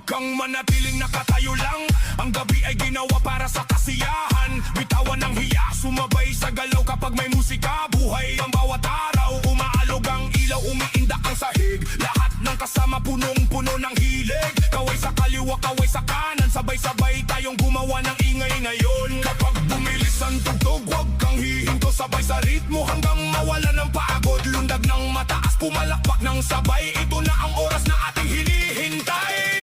kang manatiling nakatayo lang. Ang gabi ay ginawa para sa kasiyahan. Bitawan ng hiya, sumabay sa galaw kapag may musika. Buhay ang bawat araw, umaalog ang ilaw, umiindak ang sahig. Lahat ng kasama punong-puno ng hilig. Kaway sa kaliwa, kaway sa kanan, sabay-sabay tayong gumawa ng ingay ngayon. Kapag bumilis ang tugtog, huwag kang hihinto, sabay sa ritmo hanggang mawala ng pagod. Lundag ng mataas, pumalakpak ng sabay, ito na